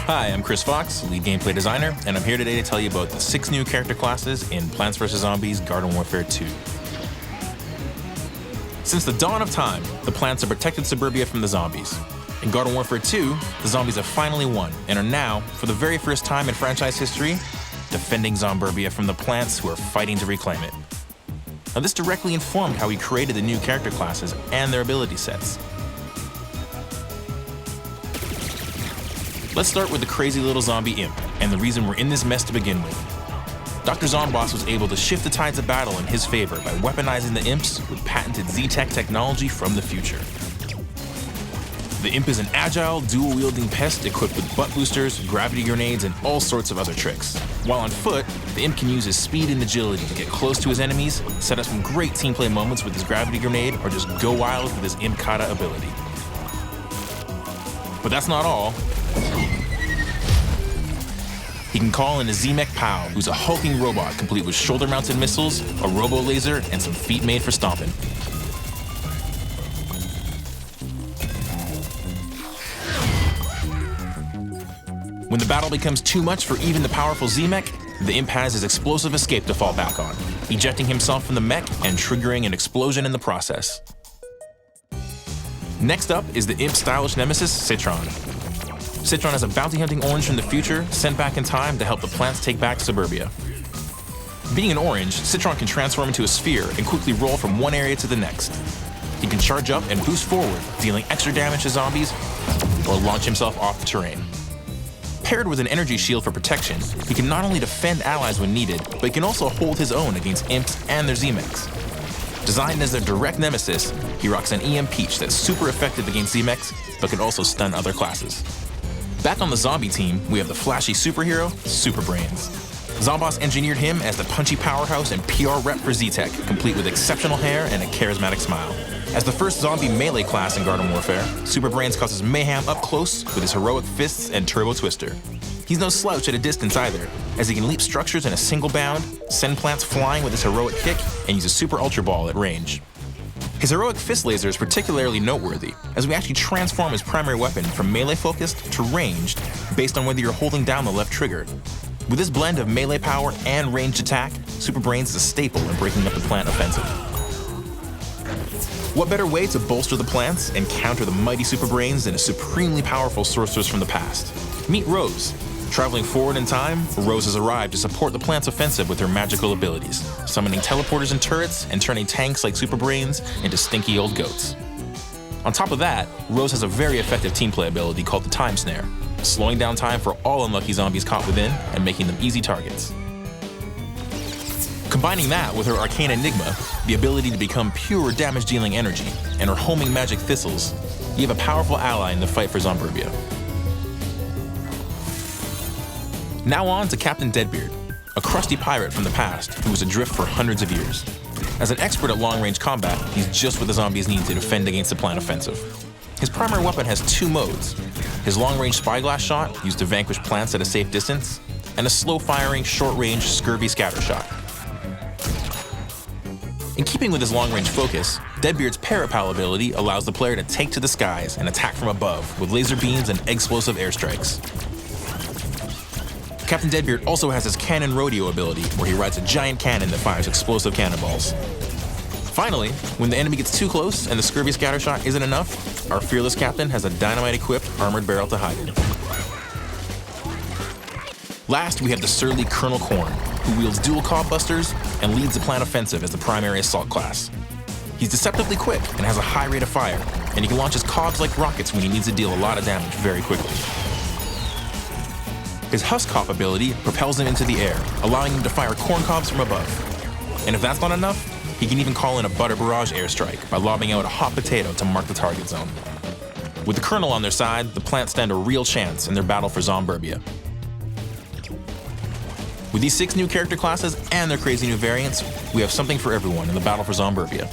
Hi, I'm Chris Foks, lead gameplay designer, and I'm here today to tell you about the 6 new character classes in Plants vs. Zombies Garden Warfare 2. Since the dawn of time, the plants have protected suburbia from the zombies. In Garden Warfare 2, the zombies have finally won and are now, for the very first time in franchise history, defending Zomburbia from the plants who are fighting to reclaim it. Now, this directly informed how we created the new character classes and their ability sets. Let's start with the crazy little zombie imp, and the reason we're in this mess to begin with. Dr. Zomboss was able to shift the tides of battle in his favor by weaponizing the imps with patented Z-Tech technology from the future. The imp is an agile, dual-wielding pest equipped with butt boosters, gravity grenades, and all sorts of other tricks. While on foot, the imp can use his speed and agility to get close to his enemies, set up some great team play moments with his gravity grenade, or just go wild with his imp kata ability. But that's not all. He can call in a Z-Mech Pow, who's a hulking robot complete with shoulder-mounted missiles, a robo-laser, and some feet made for stomping. When the battle becomes too much for even the powerful Z-Mech, the imp has his explosive escape to fall back on, ejecting himself from the mech and triggering an explosion in the process. Next up is the imp's stylish nemesis, Citron. Citron is a bounty-hunting orange from the future, sent back in time to help the plants take back suburbia. Being an orange, Citron can transform into a sphere and quickly roll from one area to the next. He can charge up and boost forward, dealing extra damage to zombies, or launch himself off the terrain. Paired with an energy shield for protection, he can not only defend allies when needed, but he can also hold his own against imps and their Z-Mechs. Designed as their direct nemesis, he rocks an EM Peach that's super effective against Z-Mechs, but can also stun other classes. Back on the zombie team, we have the flashy superhero, Super Brainz. Zomboss engineered him as the punchy powerhouse and PR rep for Z-Tech, complete with exceptional hair and a charismatic smile. As the first zombie melee class in Garden Warfare, Super Brainz causes mayhem up close with his heroic fists and turbo twister. He's no slouch at a distance either, as he can leap structures in a single bound, send plants flying with his heroic kick, and use a super ultra ball at range. His heroic fist laser is particularly noteworthy, as we actually transform his primary weapon from melee-focused to ranged based on whether you're holding down the left trigger. With this blend of melee power and ranged attack, Super Brainz is a staple in breaking up the plant offensive. What better way to bolster the plants and counter the mighty Super Brainz than a supremely powerful sorceress from the past? Meet Rose. Traveling forward in time, Rose has arrived to support the plant's offensive with her magical abilities, summoning teleporters and turrets and turning tanks like Super Brainz into stinky old goats. On top of that, Rose has a very effective team play ability called the Time Snare, slowing down time for all unlucky zombies caught within and making them easy targets. Combining that with her Arcane Enigma, the ability to become pure damage-dealing energy, and her homing magic thistles, you have a powerful ally in the fight for Zomburbia. Now on to Captain Deadbeard, a crusty pirate from the past who was adrift for hundreds of years. As an expert at long-range combat, he's just what the zombies need to defend against the plant offensive. His primary weapon has 2 modes: his long-range spyglass shot, used to vanquish plants at a safe distance, and a slow-firing, short-range scurvy scatter shot. In keeping with his long-range focus, Deadbeard's Parapal ability allows the player to take to the skies and attack from above with laser beams and explosive airstrikes. Captain Deadbeard also has his Cannon Rodeo ability, where he rides a giant cannon that fires explosive cannonballs. Finally, when the enemy gets too close and the scurvy scatter shot isn't enough, our fearless captain has a dynamite-equipped armored barrel to hide it. Last, we have the surly Colonel Korn, who wields dual cob busters and leads the plant offensive as the primary assault class. He's deceptively quick and has a high rate of fire, and he can launch his cobs like rockets when he needs to deal a lot of damage very quickly. His Husk Cop ability propels him into the air, allowing him to fire corn cobs from above. And if that's not enough, he can even call in a butter barrage airstrike by lobbing out a hot potato to mark the target zone. With the Colonel on their side, the plants stand a real chance in their battle for Zomburbia. With these 6 new character classes and their crazy new variants, we have something for everyone in the battle for Zomburbia.